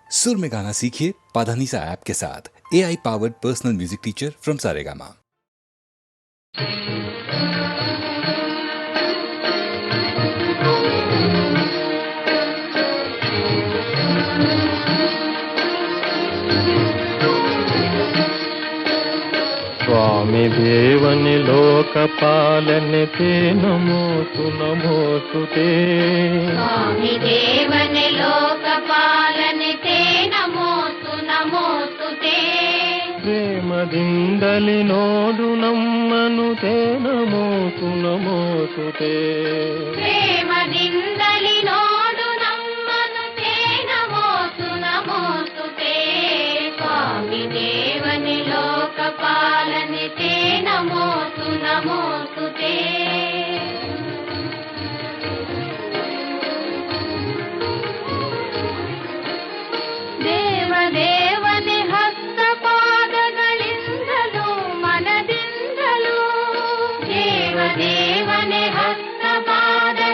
सुर में गाना सीखिए पाधानीसा ऐप के साथ। AI powered personal music teacher from Saregama. स्वामी देवनि लोकपालने ते नमोऽस्तु नमोऽस्तु ते। स्वामी देवनि लोकपालने ते नमोऽस्तु नमोऽस्तु ते। प्रेमದಿಂದಲಿ ನೋಡು ನಮ್ಮನು ते नमोऽस्तु नमोऽस्तु ते। प्रेमದಿಂದಲಿ ನೋಡು ನಮ್ಮನು ते नमोऽस्तु नमोऽस्तु ते। स्वामी देवनि लोकपालने ते नमोऽस्तु नमोऽस्तु ते। ದೇವದೇವನೆ ಹಸ್ತಪಾದಗಳಿಂದಲೂ ಮನದಿಂದಲೂ, ದೇವದೇವನೆ ಹಸ್ತಪಾದಗಳಿಂದಲೂ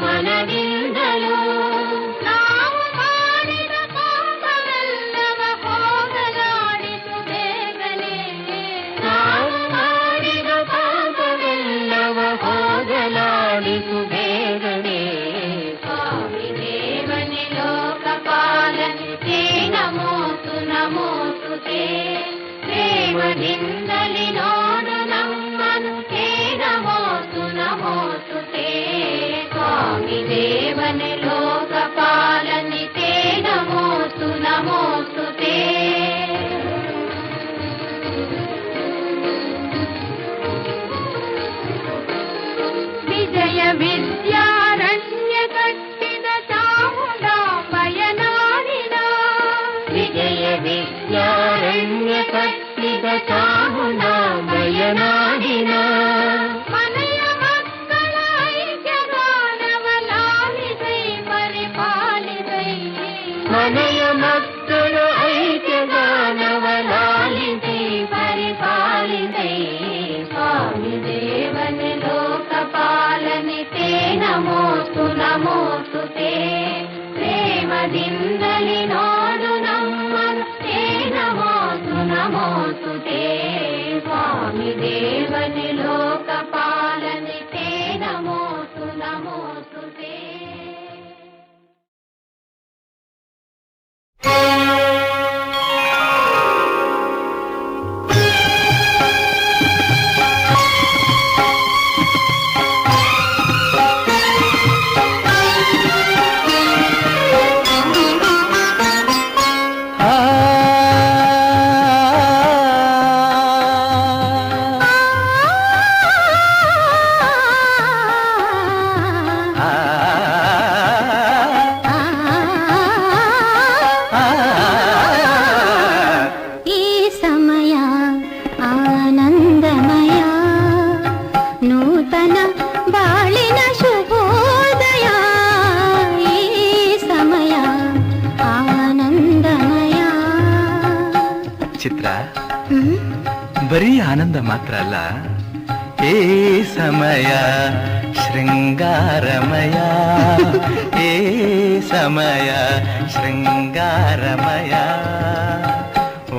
ಮನದಿಂದಲೂ, ನಾವು ಮಾಡಿದ ಪಾಪವೆಲ್ಲವ ಹೋಗಲಾಡಿಸು ಬೇಗನೆ, ನಾವು ಮಾಡಿದ ಪಾಪವೆಲ್ಲವ ಹೋಗಲಾಡಿಸು ಬೇಗನೆ। ಸ್ವಾಮಿ ದೇವನೆ ಲೋಕಪಾಲನೆ ते नमोऽस्तु नमोऽस्तु ते। प्रेमದಿಂದಲಿ ನೋಡು ನಮ್ಮನು ते नमोऽस्तु नमोऽस्तु ते। स्वामी देवने लोकपालने ते नमोऽस्तु नमोऽस्तु ते। ವಿಜಯ ವಿದ್ಯಾರಣ್ಯ ಕಟ್ಟಿದ ಚಾಮುಂಡಾಂಬೆಯ ನಾಡಿನ, ವಿಜಯ ವಿದ್ಯಾರಣ್ಯ ಕಟ್ಟಿದ ಚಾಮುಂಡಾಂಬೆಯ ನಾಡಿನ, ಮನೆಯ ಮಕ್ಕಳ ಐಕ್ಯಗಾನವ ಲಾಲಿಸೈ ಪರಿಪಾಲಿಸೈ, ಮನೆಯ ಮಕ್ಕಳ ಐಕ್ಯಗಾನವ ಲಾಲಿಸೈ ಪರಿಪಾಲಿಸೈ। ಸ್ವಾಮಿ ದೇವನೆ ಲೋಕಪಾಲನೆ ते नमोऽस्तु नमोऽस्तु ते। ಪ್ರೇಮದಿಂದಲಿ ನೋಡು ನಮ್ಮನು ते नमोऽस्तु नमोऽस्तु ते। स्वामी देवने लोकपालने ते नमोऽस्तु नमोऽस्तु ते। ಚಿತ್ರ ಬರೀ ಆನಂದ ಮಾತ್ರ ಅಲ್ಲ, ಏ ಸಮಯ ಶೃಂಗಾರಮಯ, ಏ ಸಮಯ ಶೃಂಗಾರಮಯ,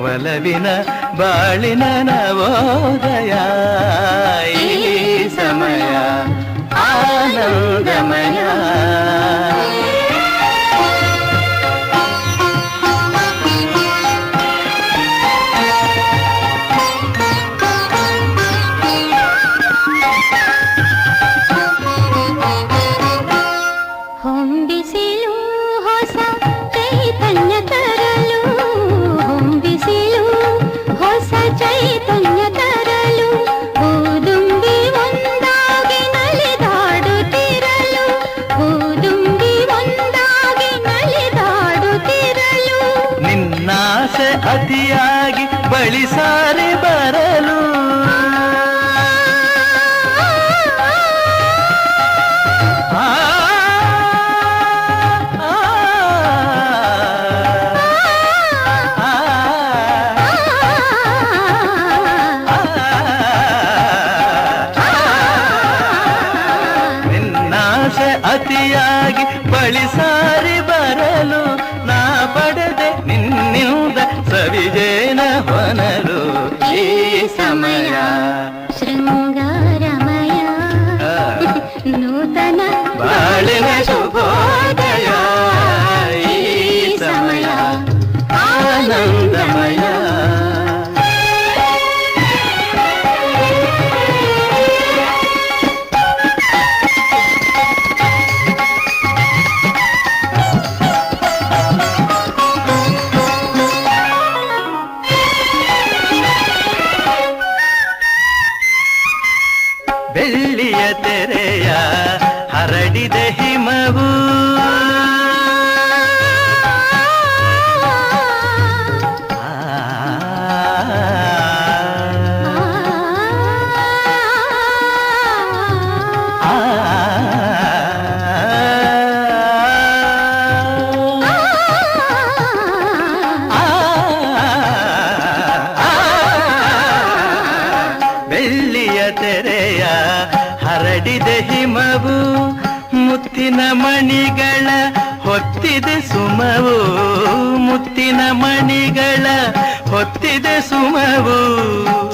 ಒಲವಿನ ಬಾಳಿನ ನವೋದಯ, ಈ ಸಮಯ ಆನಂದಮಯ. ಅತಿಯಾಗಿ ಬಳಿ ಸಾರಿ ಬರಲು, ನಿನ್ನಾಸೆ ಅತಿಯಾಗಿ ಬಳಿ ಸಾರಿ ಬರಲು, ನಾ ಬಾಳಿನ ಶುಭೋದಯ ಈ ಸಮಯ ಆನಂದಮಯ. ಬೆಳ್ಳಿಯ ತೆರೆಯ ಹರಡಿದ ಹಿಮವು ಬೆಳ್ಳಿಯ ತೆರೆಯ ಹರಡಿದ ಹಿಮವು ಮುತ್ತಿನ ಮಣಿಗಳ ಹೊತ್ತಿದೆ ಸುಮವು, ಮುತ್ತಿನ ಮಣಿಗಳ ಹೊತ್ತಿದೆ ಸುಮವು.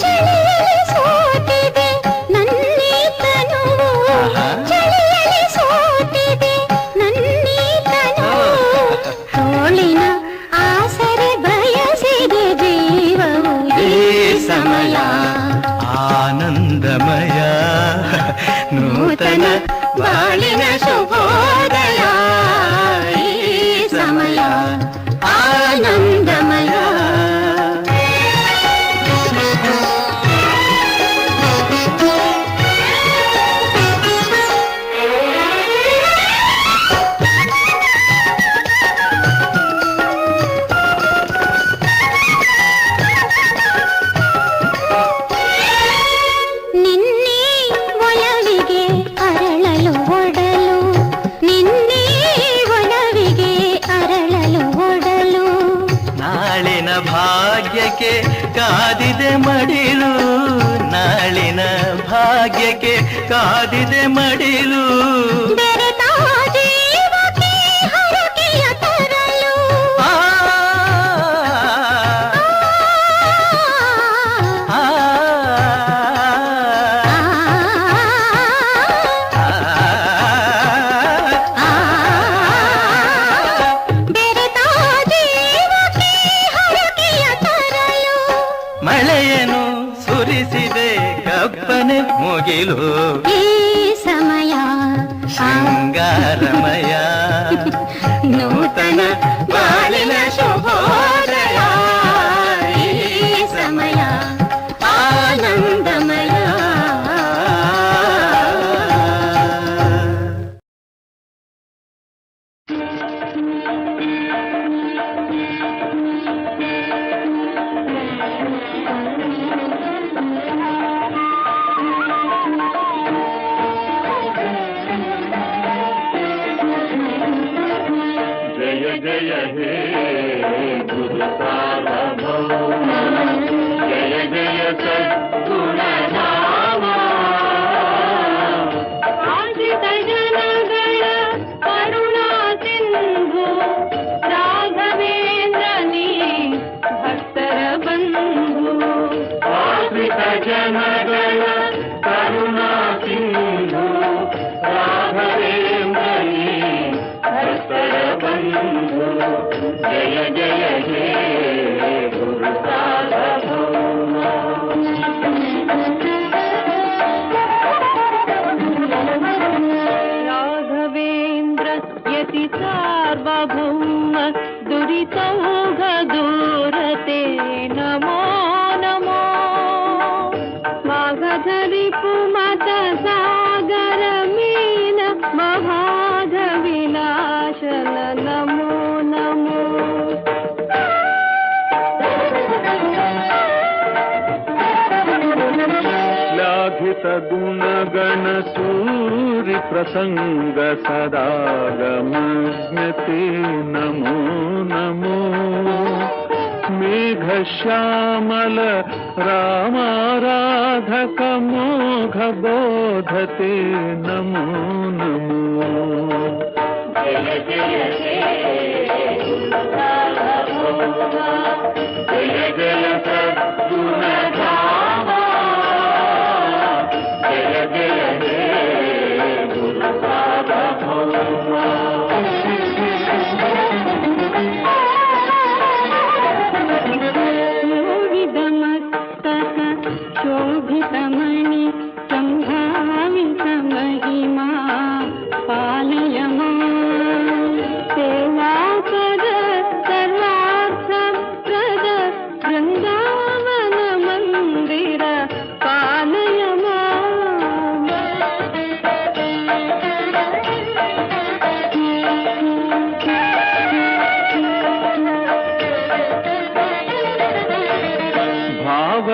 ಚಳಿಯಲ್ಲಿ ಸೋತಿದೆ ನನ್ನೀ ತನುವು, ಚಳಿಯಲ್ಲಿ ಸೋತಿದೆ ನನ್ನೀ ತನುವು. ತೋಳಿನ ಆಸರೆ ಬಯಸಿದೆ ಜೀವವು ಈ ಸಮಯ ಆನಂದಮಯ. ನೂತನ ಬಾಳಿನ ಶುಭೋದಯ ಈ ಸಮಯ ಆನಂದಮಯ. ಭಾಗ್ಯಕ್ಕೆ ಕಾದಿದೆ ಮಡಿಲು, ನಾಳಿನ ಭಾಗ್ಯಕ್ಕೆ ಕಾದಿದೆ ಮಡಿಲು. ಮಳೆಯನು ಸುರಿಸಿದೆ ಕಪ್ಪನೆ ಮುಗಿಲು ಈ ಸಮಯ ಶೃಂಗಾರಮಯ. ನೂತನ ಬಾಳಿನ ಶುಭೋದಯ ಈ ಸಮಯ ಆನಂದಮಯ. जय हे गुरु सार्वभौम, जय जय सद्गुणधाम. आश्रित जनगण करुणा सिंधु राघवेंद्र नी भक्तर बंधु. आश्रित जनगण करुणा सिंधु राघवेंद्र नी भक्तर बंधु. जय जय हे गुरु सार्वभौम. राघवेंद्र यति सार्वभौम दुरितौघ दूरते नमो नमो. माघधरि पुमत सागर मीन महाध विनाशन नमो नमो. लाघित गुणगण सूरि प्रसंग सदागमज्ञते नमो नमो. मेघ श्यामल रामाराधक मोघ बोधते नमो नमो. जय जय हे गुरु सार्वभौम, जय जय सद्गुणधाम. जय जय हे गुरु सार्वभौम.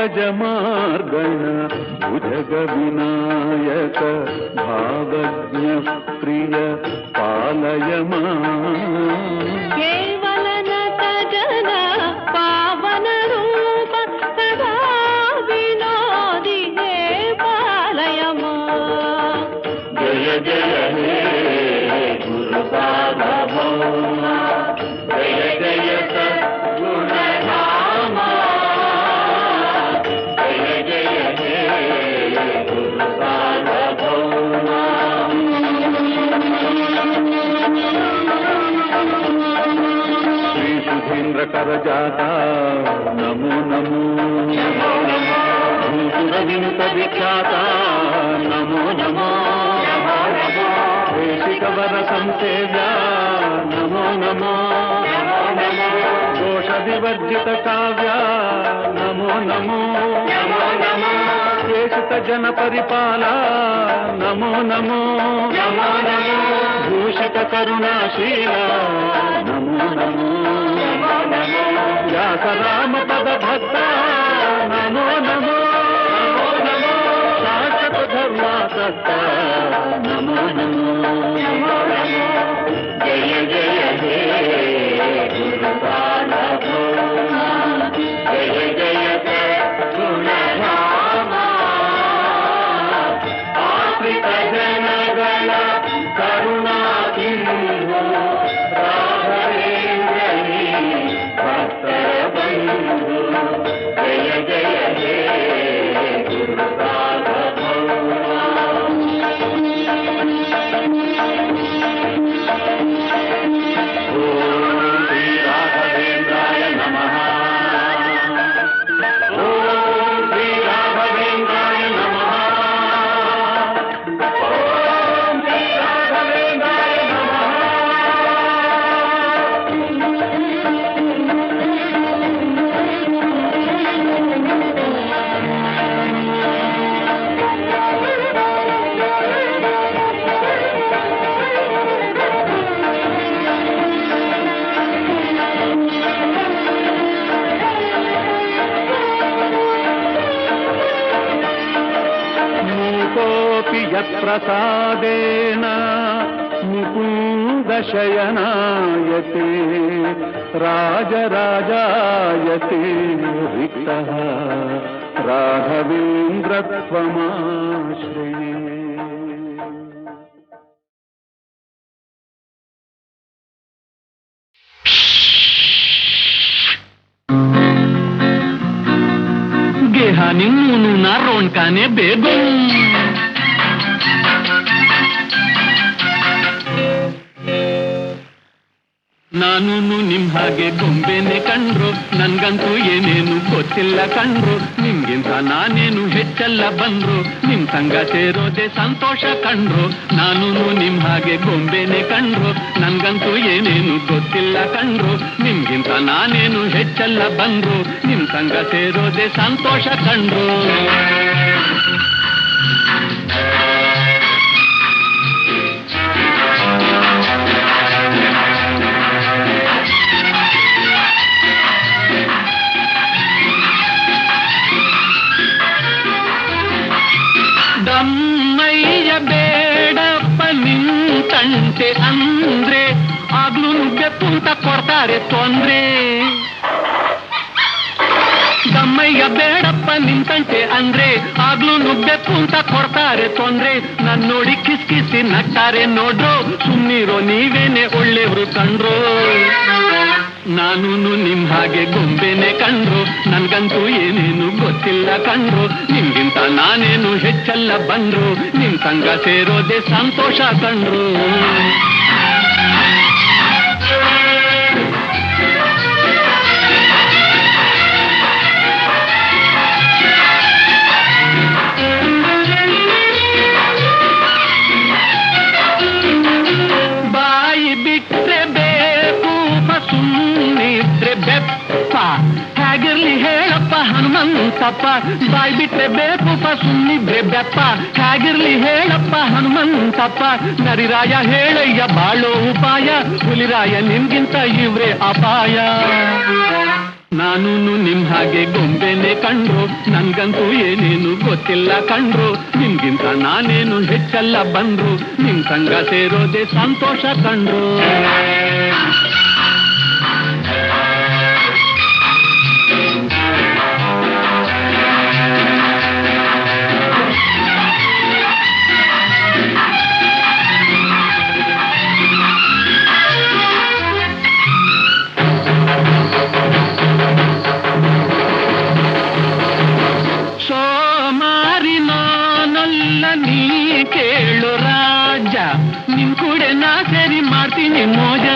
पंकजमार्गण भुजग विनायक भावज्ञ प्रिय पालय केवल नत जन पावन रूप सदा विनोदी हे पालय जय जय हे गुरु सार्वभौम जय जय सद्गुणधाम जय जय हे गुरु सार्वभौम श्री सुधींद्र कर जाता नमो नमो भूसुर विनुत विख्याता नमो नमो वर संसेव्या नमो नमो दोष विवर्जित काव्या नमो नमो केशित जन परिपाला नमो नमो भूषित करुणाशीला नमो नमो व्यास राम पद भक्ता नमो नमो शाश्वत धर्मासक्ता नमो नमो जय जय हे गुरु सार्वभौम जय जय सद्गुणधाम आश्रित जनगण करुणा सिंधु राघवेन्द्र भक्तर बंधु जय जय हे गुरु सार्वभौम प्रसादेन मुकुन्द शयनायते राजराजायते रिक्तः राघवेन्द्रत्वमाश्रये गेहानी नूनू ना रोणकाने बेगुन ನಾನು ನಿಮ್ ಹಾಗೆ ಗೊಂಬೆನೆ ಕಂಡ್ರು ನನ್ಗಂತೂ ಏನೇನು ಗೊತ್ತಿಲ್ಲ ಕಂಡ್ರು ನಿಮ್ಗಿಂತ ನಾನೇನು ಹೆಚ್ಚಲ್ಲ ಬಂದ್ರು ನಿಮ್ ಸಂಗ ಸೇರೋದೆ ಸಂತೋಷ ಕಂಡ್ರು ನಾನು ನಿಮ್ ಹಾಗೆ ಗೊಂಬೆನೆ ಕಂಡ್ರು ನನ್ಗಂತೂ ಏನೇನು ಗೊತ್ತಿಲ್ಲ ಕಂಡ್ರು ನಿಮ್ಗಿಂತ ನಾನೇನು ಹೆಚ್ಚಲ್ಲ ಬಂದ್ರು ನಿಮ್ ಸಂಗ ಸೇರೋದೆ ಸಂತೋಷ ಕಂಡ್ರು ದಮ್ಮಯ್ಯ ಬೇಡಪ್ಪ ನಿಂತಂತೆ ಅಂದ್ರೆ ಆಗ್ಲೂ ಬೆಪ್ಪುಂತ ಕೊಡ್ತಾರೆ ತೊಂದ್ರೆ ದಮ್ಮಯ್ಯ ಬೇಡಪ್ಪ ನಿಂತಂತೆ ಅಂದ್ರೆ ಆಗ್ಲೂ ನುಗ್ಗೆಪ್ಪು ಅಂತ ಕೊಡ್ತಾರೆ ತೊಂದ್ರೆ ನನ್ ನೋಡಿ ಕಿಸ್ಕಿಸಿ ನಗ್ತಾರೆ ನೋಡ್ರು ಸುಮ್ಮನಿರೋ ನೀವೇನೆ ಒಳ್ಳೆಯವ್ರು ಕಂಡ್ರು ನಾನು ನಿಮ್ ಹಾಗೆ ಗೊಂಬೆನೆ ಕಂಡ್ರು ನನ್ಗಂತೂ ಏನೇನು ಗೊತ್ತಿಲ್ಲ ಕಂಡ್ರು ನಿಮ್ಗಿಂತ ನಾನೇನು ಹೆಚ್ಚಲ್ಲ ಬಂದ್ರು ನಿಮ್ ಸಂಗ ಸೇರೋದೆ ಸಂತೋಷ ಕಂಡ್ರು ಬಾಯಿ ಬಿಟ್ರೆ ಬೇಕು ಸುಮ್ಮನಿದ್ರೆ ಬೆಪ್ಪ ಹೇಗಿರ್ಲಿ ಹೇಳಪ್ಪ ಹನುಮಂತಪ್ಪ ಬಾಯಿ ಬಿಟ್ರೆ ಬೇಕು ಸುಮ್ಮನಿದ್ರೆ ಬೆಪ್ಪ ಹೇಗಿರ್ಲಿ ಹೇಳಪ್ಪ ಹನುಮಂತಪ್ಪ ನರಿರಾಯ ಹೇಳಯ್ಯ ಬಾಳೋ ಉಪಾಯ ಹುಲಿರಾಯ ನಿಮ್ಗಿಂತ ಇವ್ರೆ ಅಪಾಯ ನಾನು ನಿಮ್ ಹಾಗೆ ಗೊಂಬೆನೆ ಕಂಡ್ರು, ನನ್ಗಂತೂ ಏನೇನು ಗೊತ್ತಿಲ್ಲ ಕಂಡ್ರು. ನಿಮ್ಗಿಂತ ನಾನೇನು ಹೆಚ್ಚಲ್ಲ ಬಂದ್ರು, ನಿಮ್ ಸಂಗ ಸೇರೋದೆ ಸಂತೋಷ ಕಂಡ್ರು. ನೀ ಕೇಳು ರಾಜ, ನಿನ್ ಕೂಡ ನಾ ಸರಿ ಮಾಡ್ತೀನಿ ಮೋಜ.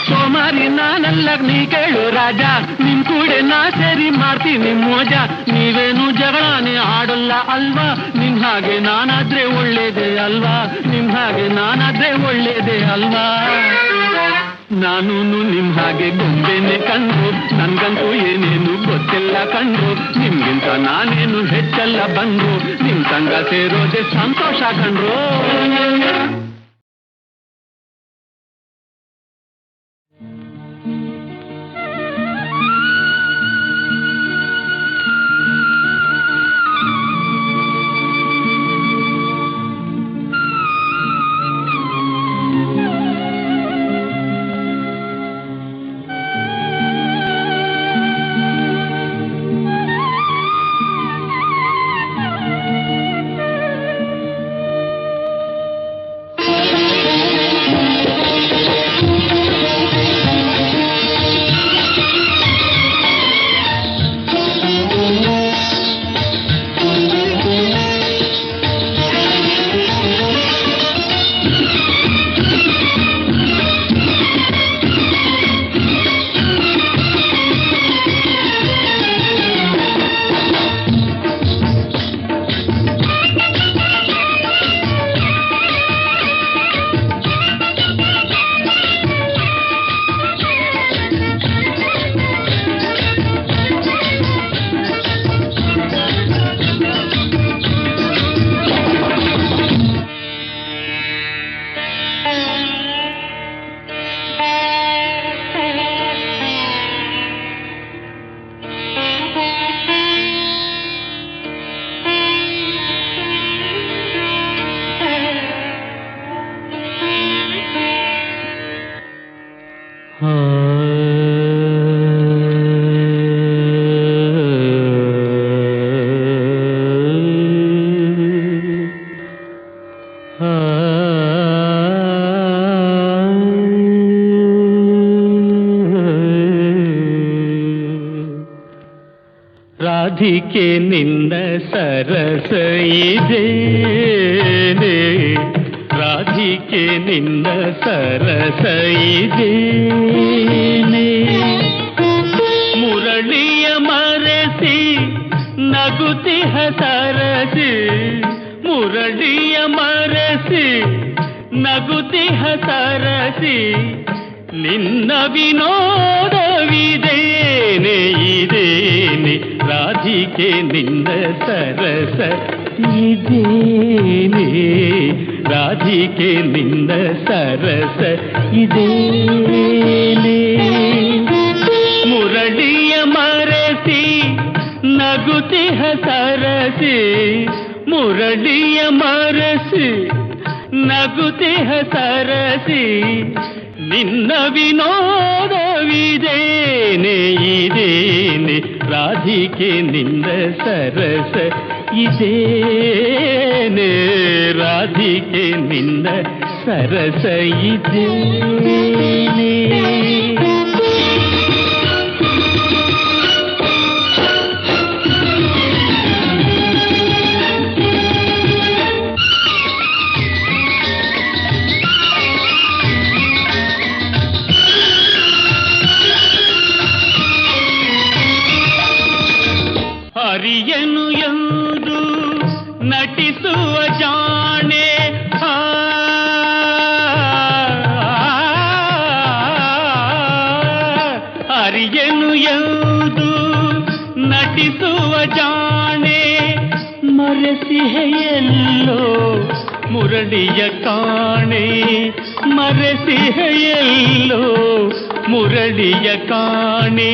ಸೋಮಾರಿ ನಾನಲ್ಲ ನೀ ಕೇಳು ರಾಜ, ನಿನ್ ಕೂಡ ನಾ ಸರಿ ಮಾಡ್ತೀನಿ ಮೋಜ. ನೀವೇನು ಜಗಳಾನೆ ಆಡಲ್ಲ ಅಲ್ವಾ, ನಿಮ್ ಹಾಗೆ ನಾನಾದ್ರೆ ಒಳ್ಳೇದೇ ಅಲ್ವಾ, ನಿಮ್ ಹಾಗೆ ನಾನಾದ್ರೆ ಒಳ್ಳೇದೇ ಅಲ್ವಾ. ನಾನು ನಿಮ್ ಹಾಗೆ ಗೊಂಬೆನೆ ಕಂಡ್ರು, ನನ್ಗಂತೂ ಏನೇನು ಗೊತ್ತಿಲ್ಲ ಕಂಡ್ರು. ನಿಮ್ಗಿಂತ ನಾನೇನು ಹೆಚ್ಚಲ್ಲ ಬಂದ್ರು, ನಿಮ್ ಸಂಗ ಸೇರೋದೆ ಸಂತೋಷ ಕಂಡ್ರು. ರಾಧಿಕೆ ನಿನ್ನ ಸರಸ ಇದೇನೆ, ರಾಧಿಕೆ ನಿನ್ನ ಸರಸ ಇದೇನೆ. ಮುರಳಿಯ ಮರೆಸಿ ನಗುತಿಹ ಸರಸಿ, ಮುರಳಿಯ ಮರೆಸಿ ನಗುತಿಹ ಸರಸಿ. ನಿನ್ನ ವಿನೋದವಿದೇನೆ ಇದೇನೆ, ರಾಧಿಕೆ ನಿನ್ನ ಸರಸ ಇದೇನೆ, ರಾಧಿಕೆ ನಿನ್ನ ಸರಸ ಇದೇನೆ. ಮುರಳಿಯ ಮರೆಸಿ ನಗುತಿಹ ಸರಸಿ, ಮುರಳಿಯ ಮರೆಸಿ ನಗುತಿಹ ಸರಸಿ. ನಿನ್ನ ವಿನೋದವಿದೇನೆ ಇದೇನೆ, ರಾಧಿಕೆ ನಿನ್ನ ಸರಸ ಇದೇನೆ, ರಾಧಿಕೆ ನಿನ್ನ ಸರಸ ಇದೇನೆ. ಹರಿಯನು ಎಂದು ನಟಿಸುವ ಜಾಣೆ, ಹರಿಯನು ಎಂದು ನಟಿಸುವ ಜಾಣೆ. ಮರೆಸಿಹೆಯಲ್ಲೋ ಮುರಳಿಯ ಕಾಣೆ, ಮರೆಸಿಹೆಯಲ್ಲೋ ಮುರಳಿಯ ಕಾಣೆ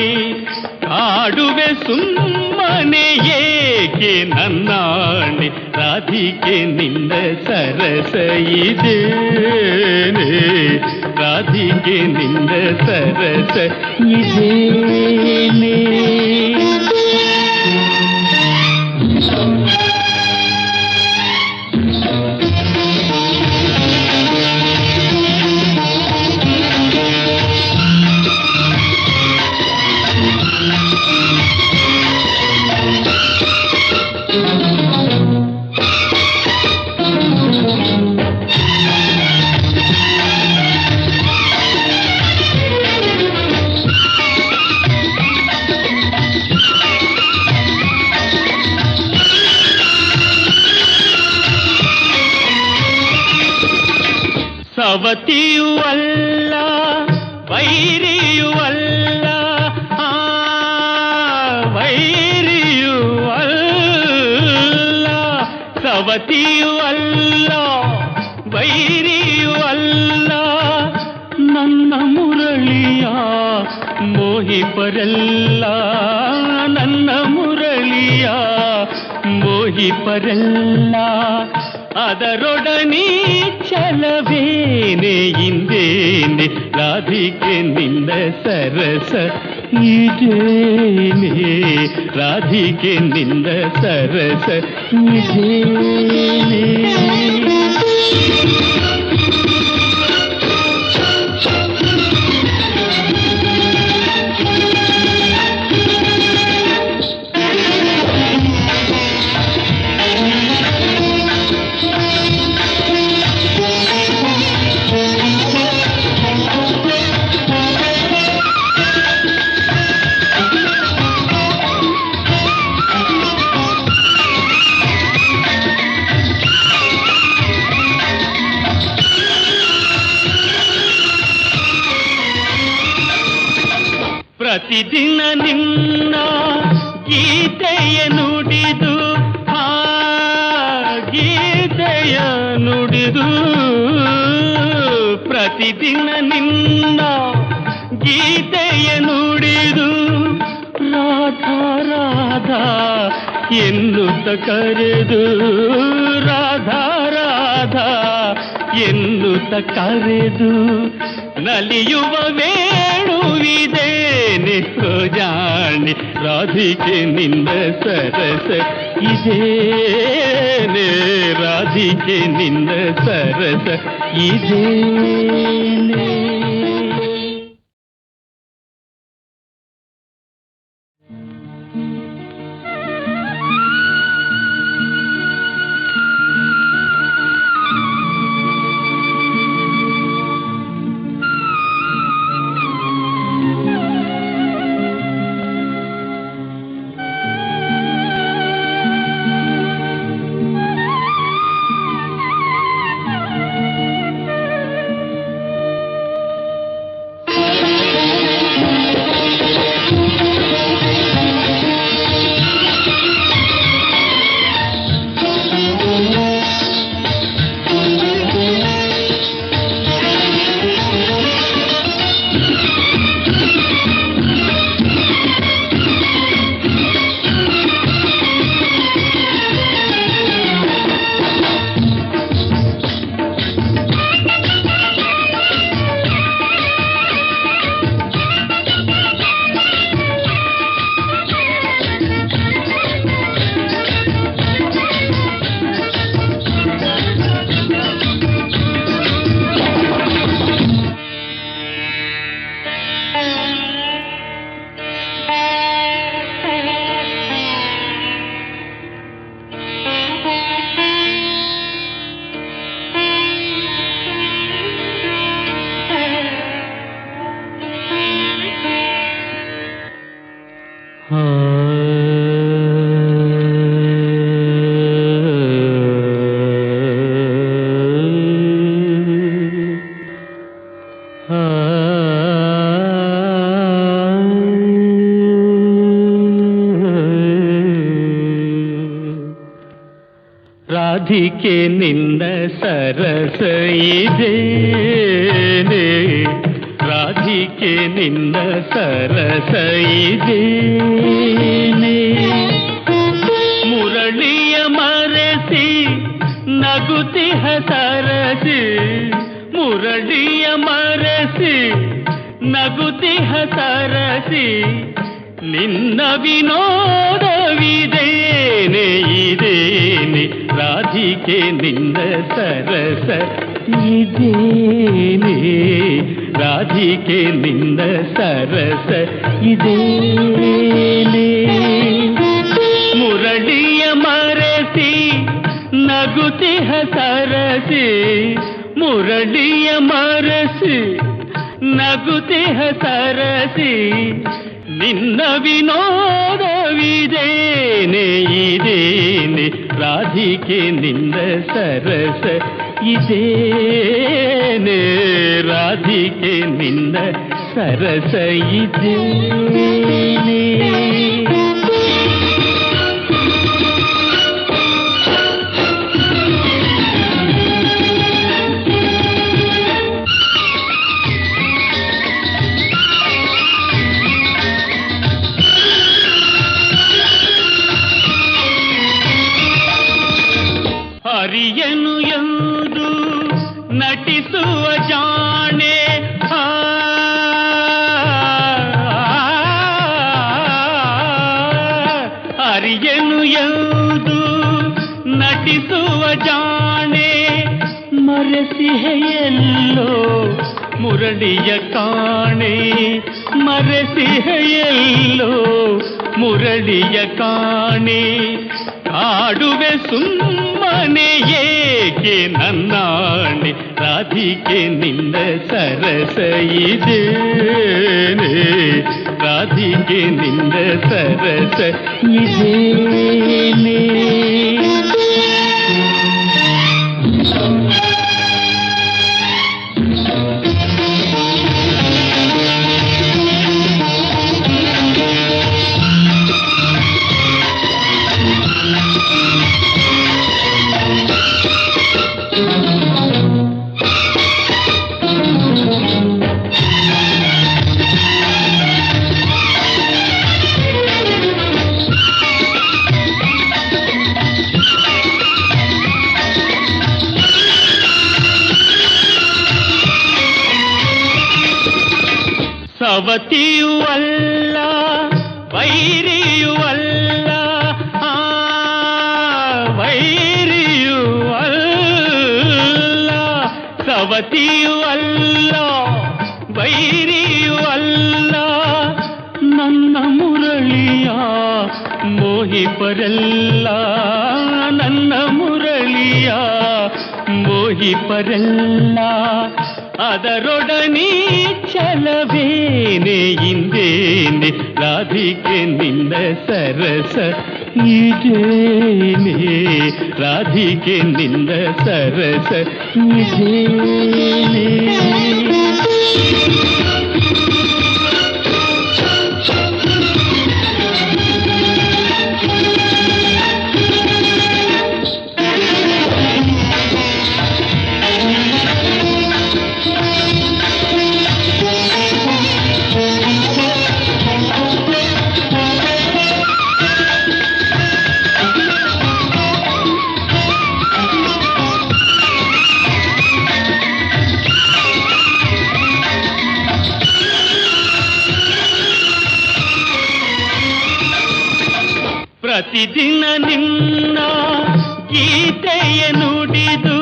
ಕಾಡುವೆ ಸುಮ್ಮನೆ ಏಕೆ ನನ್ನಾಣೆ ರಾಧಿಕೆ ನಿನ್ನ ಸರಸ ಇದೇನೆ ರಾಧಿಕೆ ನಿನ್ನ ಸರಸ ಇದೇನೆ ಸವತಿಯೂ ಅಲ್ಲ ವೈರಿಯೂ ಅಲ್ಲ ವೈರಿಯೂ ಅಲ್ಲ ಸವತಿಯೂ ಅಲ್ಲ ವೈರಿಯೂ ಅಲ್ಲ ನನ್ನ ಮುರಳಿಯ ಮೋಹಿಪರಲ್ಲ ನನ್ನ ಮುರಳಿಯ ಮೋಹಿಪರಲ್ಲ ಅದರೊಡನೆ ಛಲವೇನೆ ಇಂದೇನೆ ರಾಧಿಕೆ ನಿನ್ನ ಸರಸ ಇದೇನೆ ರಾಧಿಕೆ ನಿನ್ನ ಸರಸ ಇದೇನೆ ಪ್ರತಿದಿನ ನಿನ್ನ ಗೀತೆಯ ನುಡಿದು ಗೀತೆಯ ನುಡಿದು ಪ್ರತಿದಿನ ನಿನ್ನ ಗೀತೆಯ ನುಡಿದು ರಾಧಾ ರಾಧಾ ಎನ್ನುತ್ತ ಕರೆದು ರಾಧಾ ರಾಧಾ ಎನ್ನುತ್ತ ಕರೆದು ನಲಿಯುವ ವೇಣುವಿದೇನೆ ಜಾಣೆ ರಾಧಿಕೆ ನಿನ್ನ ಸರಸ ಇದೇನೆ ರಾಧಿಕೆ ನಿನ್ನ ಸರಸ ಇದೇನೆ ರಾಧಿಕೆ ನಿನ್ನ ಸರಸ ಇದೇನೆ ರಾಧಿ ರಾಧಿಕೆ ನಿನ್ನ ಸರಸ ಇದೇನೆ ಮುರಳಿಯ ಮರೆಸಿ ನಗುತಿಹ ಸರಸಿ ಮುರಳಿಯ ಮರೆಸಿ ನಗುತಿಹ ಸರಸಿ ನಿನ್ನ ವಿನೋದವಿದೇನೆ ಇದೇನೆ ರಾಧಿಕೆ ನಿನ್ನ ಸರಸ ಇದೇನೆ ರಾಧಿಕೆ ನಿನ್ನ ಸರಸ ಇದೇನೆ ಮುರಳಿಯ ಮರೆಸಿ ನಗುತಿಹ ಸರಸಿ ಮುರಳಿಯ ಮರೆಸಿ ನಗುತಿಹ ಸರಸಿ ನಿನ್ನ ವಿನೋದವಿದೇನೆ ಇದೇನೆ ರಾಧಿಕೆ ನಿನ್ನ ಸರಸ ಇದೇನೆ ರಾಧಿಕೆ ನಿನ್ನ ಸರಸ ಇದೇನೆ ಹರಿಯನು ಎಂದು ನಟಿಸುವ ಜಾಣೆ ಹರಿಯನು ಎಂದು ನಟಿಸುವ ಜಾಣೆ ಮರೆಸಿಹೆಯಲ್ಲೋ ಮುರಳಿಯ ಕಾಣೆ ಮರೆಸಿಹೆಯಲ್ಲೋ ಮುರಳಿಯ ಕಾಣೆ ಆಡುವೆ ಸುಮ್ಮನೆ ಏಕೆ ನನ್ನಾಣೆ ರಾಧಿಕೆ ನಿನ್ನ ಸರಸ ಇದೇನೆ ರಾಧಿಕೆ ನಿನ್ನ ಸರಸ ಇದೇನೆ ಸವತಿಯೂ ಅಲ್ಲ ವೈರಿಯೂ ಅಲ್ಲ ವೈರಿಯೂ ಅಲ್ಲ ಸವತಿಯೂ ಅಲ್ಲ ವೈರಿಯೂ ಅಲ್ಲ ನನ್ನ ಮುರಳಿಯ ಮೋಹಿಪರಲ್ಲ ನನ್ನ ಮುರಳಿಯ ಮೋಹಿಪರಲ್ಲ ಅದರೊಡನೆ ಛಲವೇನೆ ಇಂದೇನೆ ರಾಧಿಕೆ ನಿನ್ನ ಸರಸ ಇದೇನೆ ರಾಧಿಕೆ ನಿನ್ನ ಸರಸ ಇದೇನೆ ಪ್ರತಿದಿನ ನಿನ್ನ ಗೀತೆಯ ನುಡಿದು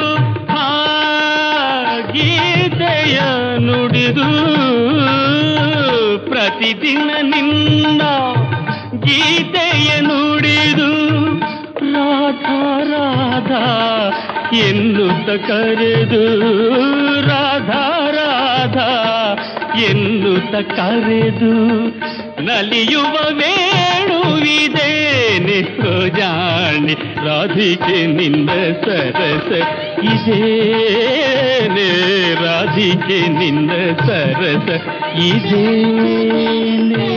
ಗೀತೆಯ ನುಡಿದು ಪ್ರತಿದಿನ ನಿನ್ನ ಗೀತೆಯ ನುಡಿದು ರಾಧಾ ರಾಧಾ ಎನ್ನುತ್ತ ಕರೆದು ರಾಧಾ ರಾಧಾ ಎನ್ನುತ್ತ ಕರೆದು ನಲಿಯುವ ವೇಣುವಿದೇನೆ ಜಾಣೆ ರಾಧಿಕೆ ನಿನ್ನ ಸರಸ ಇದೇನೆ ರಾಧಿಕೆ ನಿನ್ನ ಸರಸ ಇದೇನೆ